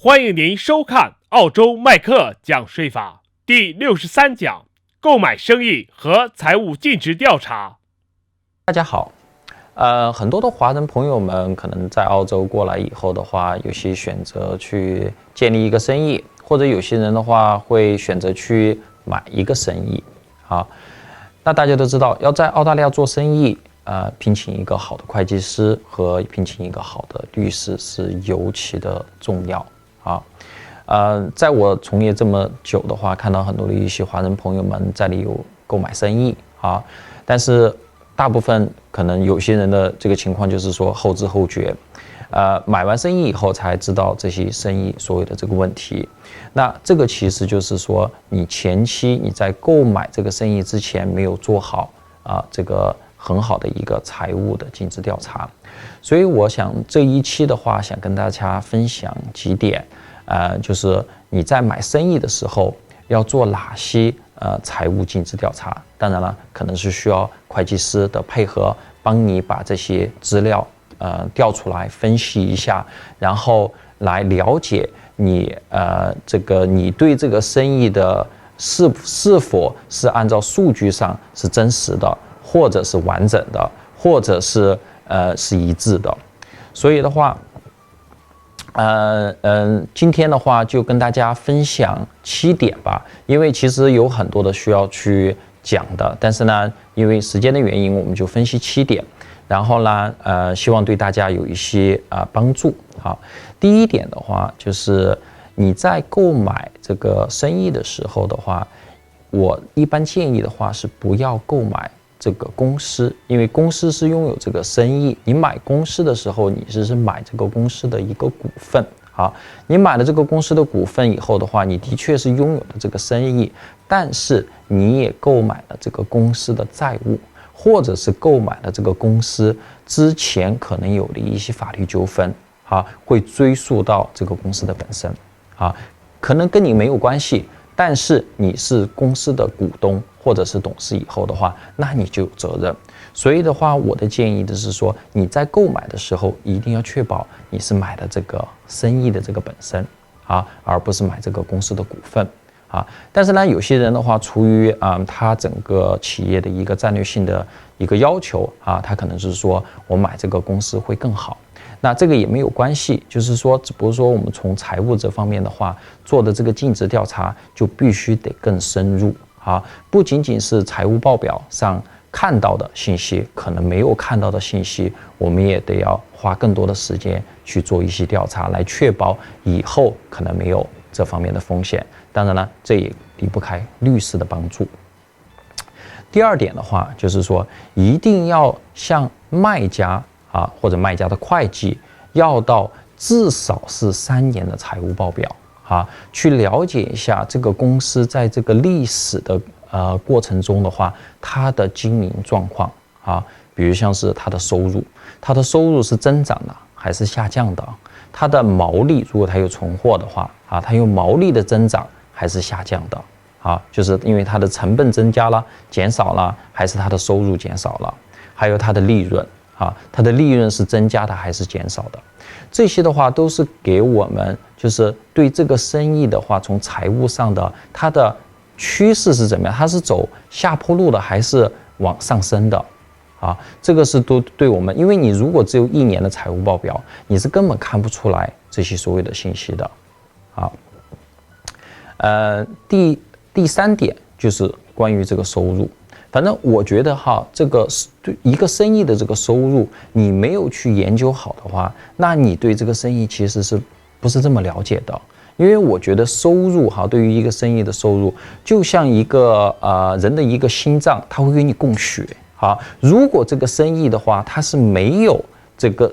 欢迎您收看澳洲麦克讲税法第63讲：购买生意和财务尽职调查。大家好，很多的华人朋友们可能在澳洲过来以后的话，有些选择去建立一个生意，或者有些人的话会选择去买一个生意。好，那大家都知道，要在澳大利亚做生意，聘请一个好的会计师和聘请一个好的律师是尤其的重要。啊，在我从业这么久的话，看到很多的一些华人朋友们在里有购买生意啊，但是大部分可能有些人的这个情况就是说后知后觉，买完生意以后才知道这些生意所有的这个问题。那这个其实就是说你前期你在购买这个生意之前没有做好这个很好的一个财务的尽职调查。所以我想这一期的话，想跟大家分享几点，就是你在买生意的时候要做哪些财务尽职调查。当然了，可能是需要会计师的配合，帮你把这些资料调出来分析一下，然后来了解你你对这个生意的是否是按照数据上是真实的，或者是完整的，或者是一致的。所以的话，今天的话就跟大家分享7点吧，因为其实有很多的需要去讲的，但是呢，因为时间的原因，我们就分析7点，然后呢，希望对大家有一些帮助。好，第一点的话，就是你在购买这个生意的时候的话，我一般建议的话是不要购买这个公司，因为公司是拥有这个生意，你买公司的时候，你是买这个公司的一个股份。好，你买了这个公司的股份以后的话，你的确是拥有了这个生意，但是你也购买了这个公司的债务，或者是购买了这个公司之前可能有的一些法律纠纷，会追溯到这个公司的本身，可能跟你没有关系，但是你是公司的股东或者是董事以后的话，那你就有责任。所以的话，我的建议的是说，你在购买的时候一定要确保你是买的这个生意的这个本身而不是买这个公司的股份但是呢，有些人的话，出于他整个企业的一个战略性的一个要求他可能是说我买这个公司会更好。那这个也没有关系，就是说，只不过说我们从财务这方面的话做的这个尽职调查就必须得更深入不仅仅是财务报表上看到的信息，可能没有看到的信息，我们也得要花更多的时间去做一些调查，来确保以后可能没有这方面的风险。当然了，这也离不开律师的帮助。第二点的话，就是说一定要向卖家或者卖家的会计要到至少是3年的财务报表去了解一下这个公司在这个历史的过程中的话，它的经营状况比如像是它的收入是增长的还是下降的，它的毛利如果它有存货的话它有毛利的增长还是下降的就是因为它的成本增加了减少了，还是它的收入减少了，还有它的利润它的利润是增加的还是减少的，这些的话都是给我们就是对这个生意的话，从财务上的它的趋势是怎么样，它是走下坡路的还是往上升的这个是都对我们，因为你如果只有1年的财务报表，你是根本看不出来这些所有的信息的第3点就是关于这个收入。反正我觉得这个对一个生意的这个收入，你没有去研究好的话，那你对这个生意其实是不是这么了解的？因为我觉得收入对于一个生意的收入，就像一个人的一个心脏，它会给你供血如果这个生意的话，它是没有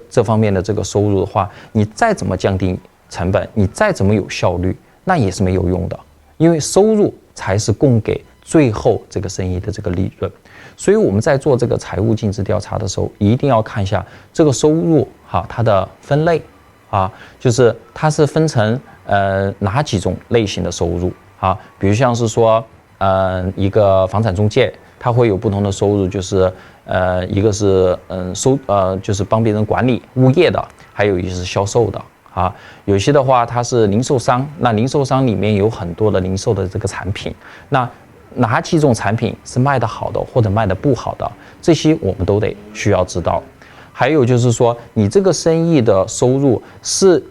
这方面的这个收入的话，你再怎么降低成本，你再怎么有效率，那也是没有用的，因为收入才是供给最后这个生意的这个利润。所以我们在做这个财务尽职调查的时候，一定要看一下这个收入它的分类就是它是分成哪几种类型的收入比如像是说一个房产中介，它会有不同的收入，就是一个是就是帮别人管理物业的，还有一个是销售的啊，有些的话它是零售商，那零售商里面有很多的零售的这个产品，那哪几种产品是卖得好的或者卖得不好的，这些我们都得需要知道。还有就是说，你这个生意的收入是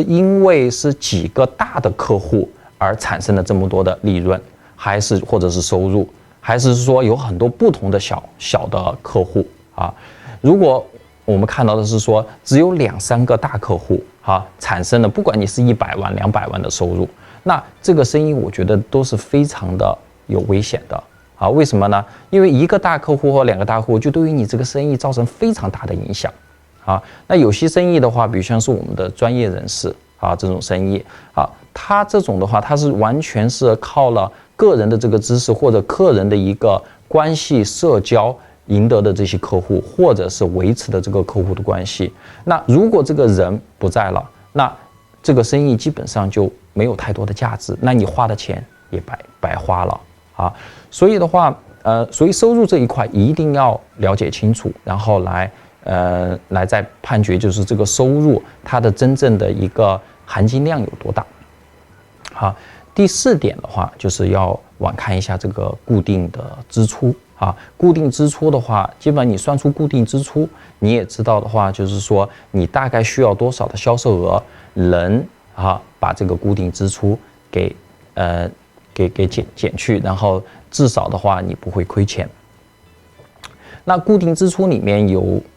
因为是几个大的客户而产生了这么多的利润，还是或者是收入，还是说有很多不同的小的客户啊？如果我们看到的是说只有2、3个大客户啊，产生了不管你是100万、200万的收入，那这个生意我觉得都是非常的有危险的啊。为什么呢？因为一个大客户或2个大客户就对于你这个生意造成非常大的影响啊。那有些生意的话，比如像是我们的专业人士啊，这种生意啊，他这种的话，他是完全是靠了个人的这个知识或者个人的一个关系社交赢得的这些客户，或者是维持的这个客户的关系。那如果这个人不在了，那这个生意基本上就没有太多的价值，那你花的钱也白花了啊。所以的话，所以收入这一块一定要了解清楚，然后来再判决，就是这个收入它的真正的一个含金量有多大。好，第4点的话，就是要往看一下这个固定的支出啊。固定支出的话，基本上你算出固定支出，你也知道的话，就是说你大概需要多少的销售额，能把这个固定支出给减去，然后至少的话你不会亏钱。那固定支出里面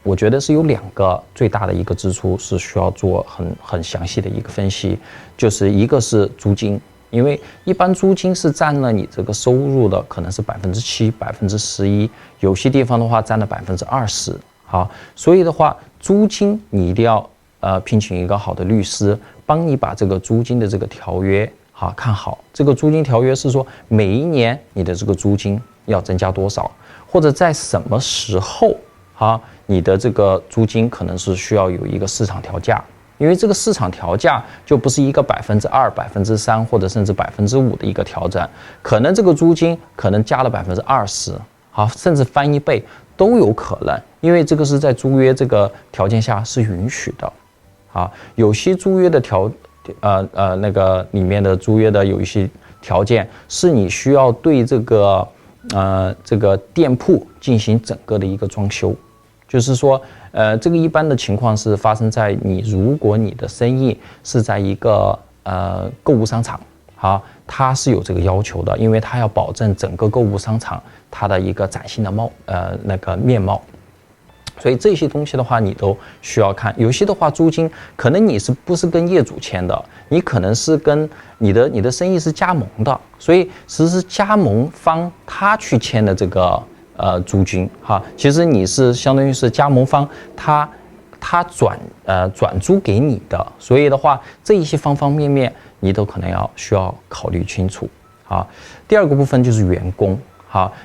我觉得是有2个最大的一个支出是需要做很详细的一个分析，就是一个是租金，因为一般租金是占了你这个收入的可能是7%、11%，有些地方的话占了20%。好，所以的话，租金你一定要聘请一个好的律师，帮你把这个租金的这个条约看好。这个租金条约是说每一年你的这个租金要增加多少。或者在什么时候你的这个租金可能是需要有一个市场调价，因为这个市场调价就不是一个2%、3%或者甚至5%的一个调整，可能这个租金可能加了20%，甚至翻1倍都有可能，因为这个是在租约这个条件下是允许的有些租约的那个里面的租约的有一些条件是你需要对这个店铺进行整个的一个装修，就是说，这个一般的情况是发生在如果你的生意是在一个购物商场，它是有这个要求的，因为它要保证整个购物商场它的一个崭新的那个面貌。所以这些东西的话，你都需要看。有些的话，租金可能你不是跟业主签的，你可能是跟你的生意是加盟的，所以其实是加盟方他去签的这个租金其实你是相当于是加盟方他转租给你的，所以的话，这一些方方面面你都可能需要考虑清楚第2个部分就是员工。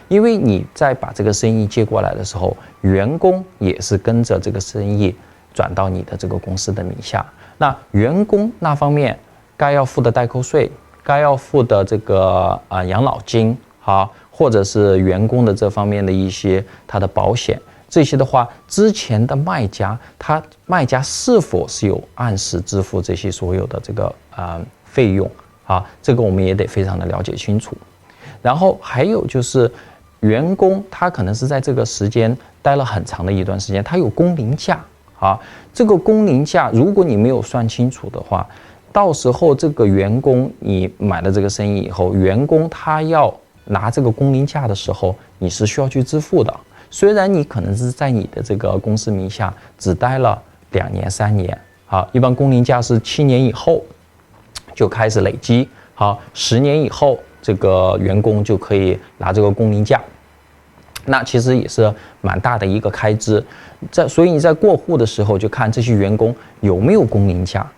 因为你在把这个生意接过来的时候，员工也是跟着这个生意转到你的这个公司的名下。那员工那方面该要付的代扣税，该要付的这个养老金或者是员工的这方面的一些他的保险，这些的话，之前的卖家是否是有按时支付这些所有的这个费用这个我们也得非常的了解清楚。然后还有就是员工他可能是在这个时间待了很长的一段时间，他有工龄假这个工龄假如果你没有算清楚的话，到时候这个员工你买了这个生意以后，员工他要拿这个工龄假的时候，你是需要去支付的。虽然你可能是在你的这个公司名下只待了2年、3年一般工龄假是7年以后就开始累积10年以后这个员工就可以拿这个工龄假，那其实也是蛮大的一个开支。所以你在过户的时候就看这些员工有没有工龄假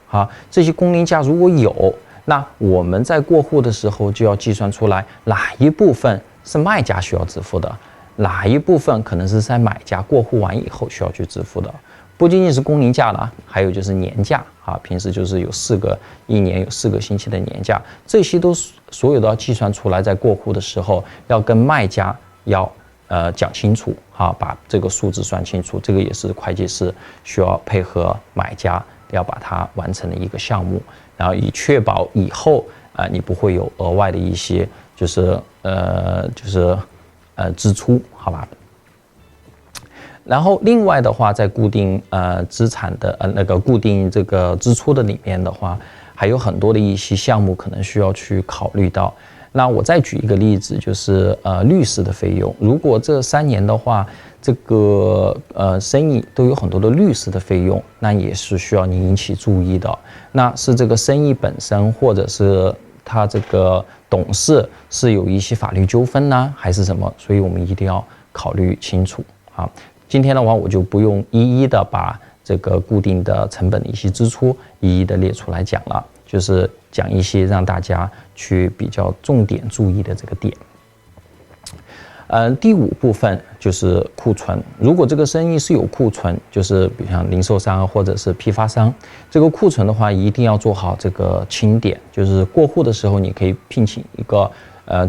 这些工龄假如果有，那我们在过户的时候就要计算出来哪一部分是卖家需要支付的，哪一部分可能是在买家过户完以后需要去支付的。不仅仅是工龄假了，还有就是年假平时就是有一年有4个星期的年假，这些都所有都要计算出来，在过户的时候要跟卖家要讲清楚把这个数字算清楚，这个也是会计师需要配合买家要把它完成的一个项目，然后以确保以后你不会有额外的一些支出，好吧？然后另外的话，在固定资产的固定这个支出的里面的话，还有很多的一些项目可能需要去考虑到。那我再举一个例子，就是律师的费用。如果这3年的话，这个生意都有很多的律师的费用，那也是需要你引起注意的。那是这个生意本身，或者是他这个董事是有一些法律纠纷呢，还是什么？所以我们一定要考虑清楚啊。今天的话，我就不用一一的把这个固定的成本的一些支出一一的列出来讲了，就是讲一些让大家去比较重点注意的这个点。第5部分就是库存。如果这个生意是有库存，就是比如像零售商或者是批发商，这个库存的话一定要做好这个清点，就是过户的时候你可以聘请一个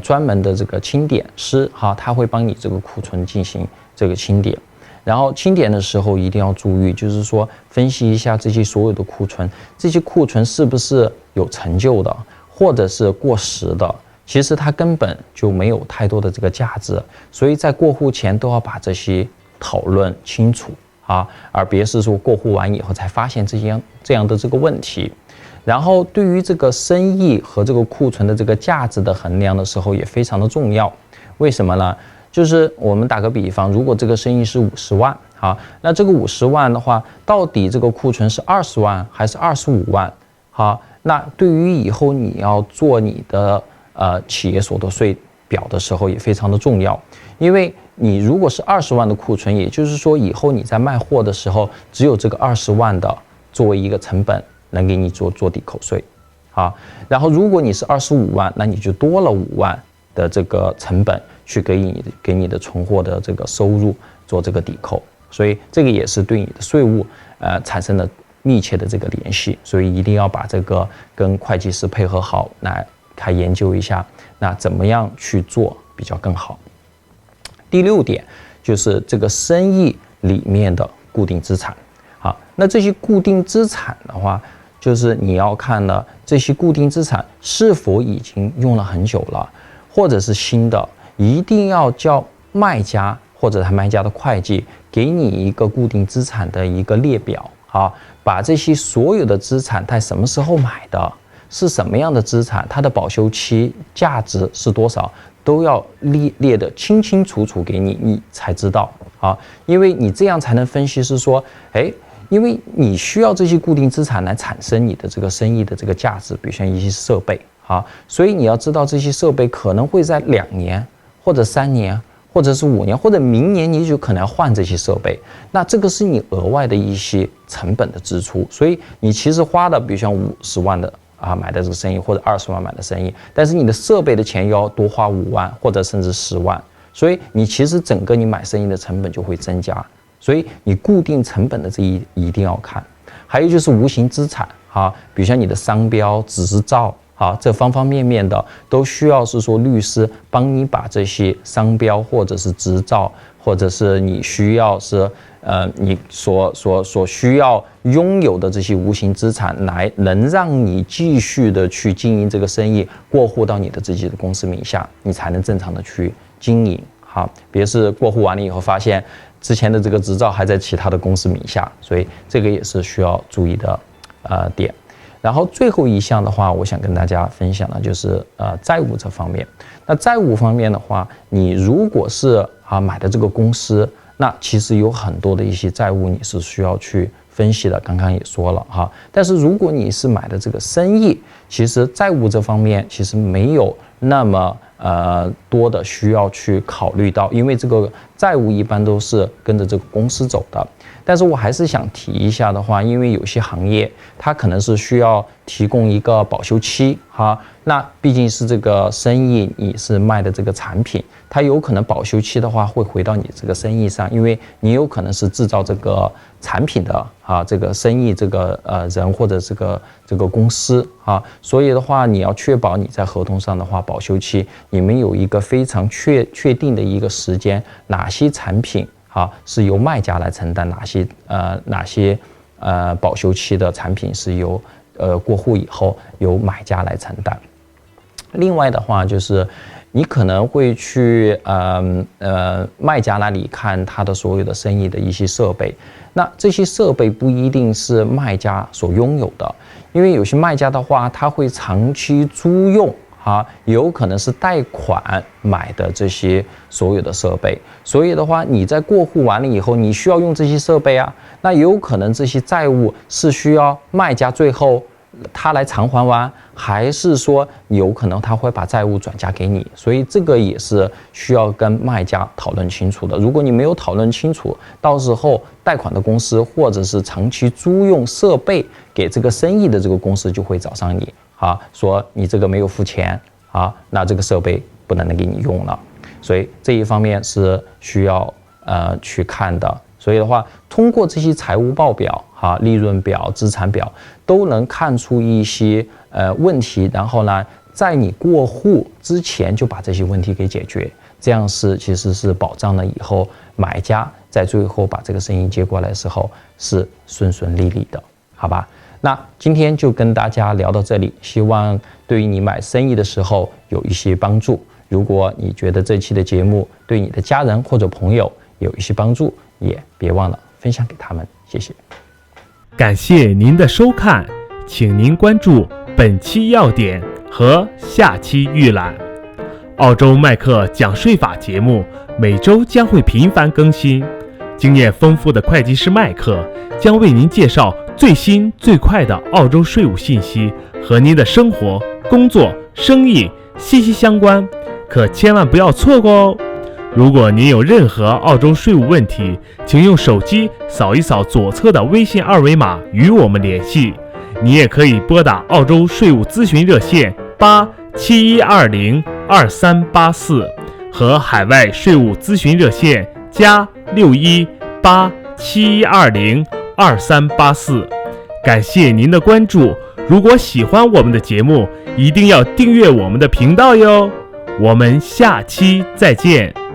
专门的这个清点师他会帮你这个库存进行这个清点。然后清点的时候一定要注意，就是说分析一下这些所有的库存，这些库存是不是有陈旧的，或者是过时的，其实它根本就没有太多的这个价值，所以在过户前都要把这些讨论清楚而别是说过户完以后才发现这样的这个问题。然后对于这个生意和这个库存的这个价值的衡量的时候也非常的重要。为什么呢？就是我们打个比方，如果这个生意是50万，那这个50万的话，到底这个库存是20万还是25万？那对于以后你要做你的企业所得税表的时候也非常的重要，因为你如果是20万的库存，也就是说以后你在卖货的时候，只有这个20万的作为一个成本能给你做抵扣税，然后如果你是25万，那你就多了5万的这个成本去给你的存货的这个收入做这个抵扣，所以这个也是对你的税务产生了密切的这个联系，所以一定要把这个跟会计师配合好，来研究一下，那怎么样去做比较更好。第6点就是这个生意里面的固定资产，那这些固定资产的话，就是你要看呢，这些固定资产是否已经用了很久了，或者是新的，一定要叫卖家或者他卖家的会计给你一个固定资产的一个列表，把这些所有的资产在什么时候买的，是什么样的资产，它的保修期价值是多少，都要列得清清楚楚给你，你才知道因为你这样才能分析是说，因为你需要这些固定资产来产生你的这个生意的这个价值，比如像一些设备所以你要知道这些设备可能会在2年或者3年或者是5年或者明年你就可能要换这些设备，那这个是你额外的一些成本的支出，所以你其实花的比如像50万的买的这个生意，或者20万买的生意，但是你的设备的钱要多花5万或者甚至10万，所以你其实整个你买生意的成本就会增加，所以你固定成本的这一定要看。还有就是无形资产比如像你的商标、执照这方方面面的都需要是说律师帮你把这些商标或者是执照，或者是你需要是你所需要拥有的这些无形资产，来能让你继续的去经营这个生意，过户到你的自己的公司名下，你才能正常的去经营别是过户完了以后发现之前的这个执照还在其他的公司名下，所以这个也是需要注意的点。然后最后一项的话，我想跟大家分享的就是债务这方面。那债务方面的话，你如果是买的这个公司，那其实有很多的一些债务你是需要去分析的，刚刚也说了但是如果你是买的这个生意，其实债务这方面其实没有那么多的需要去考虑到，因为这个债务一般都是跟着这个公司走的。但是我还是想提一下的话，因为有些行业它可能是需要提供一个保修期那毕竟是这个生意你是卖的这个产品，它有可能保修期的话会回到你这个生意上，因为你有可能是制造这个产品的这个生意这个人或者这个公司所以的话你要确保你在合同上的话保修期你们有一个非常确定的一个时间，哪些产品是由卖家来承担，哪些保修期的产品是由过户以后由买家来承担。另外的话就是你可能会去卖家那里看他的所有的生意的一些设备，那这些设备不一定是卖家所拥有的，因为有些卖家的话他会长期租用有可能是贷款买的这些所有的设备，所以的话你在过户完了以后你需要用这些设备那有可能这些债务是需要卖家最后他来偿还完，还是说有可能他会把债务转嫁给你，所以这个也是需要跟卖家讨论清楚的。如果你没有讨论清楚，到时候贷款的公司或者是长期租用设备给这个生意的这个公司就会找上你说你这个没有付钱那这个设备不能给你用了，所以这一方面是需要去看的。所以的话，通过这些财务报表利润表、资产表都能看出一些问题，然后呢，在你过户之前就把这些问题给解决，这样其实是保障了以后买家在最后把这个生意接过来的时候是顺顺利利的，好吧？那今天就跟大家聊到这里，希望对于你买生意的时候有一些帮助。如果你觉得这期的节目对你的家人或者朋友有一些帮助，也别忘了分享给他们，谢谢。感谢您的收看，请您关注本期要点和下期预览。澳洲麦克讲税法节目每周将会频繁更新，经验丰富的会计师麦克将为您介绍最新最快的澳洲税务信息，和您的生活、工作、生意息息相关，可千万不要错过哦。如果您有任何澳洲税务问题，请用手机扫一扫左侧的微信二维码与我们联系。你也可以拨打澳洲税务咨询热线871202384和海外税务咨询热线+61871202384。感谢您的关注，如果喜欢我们的节目，一定要订阅我们的频道哟。我们下期再见。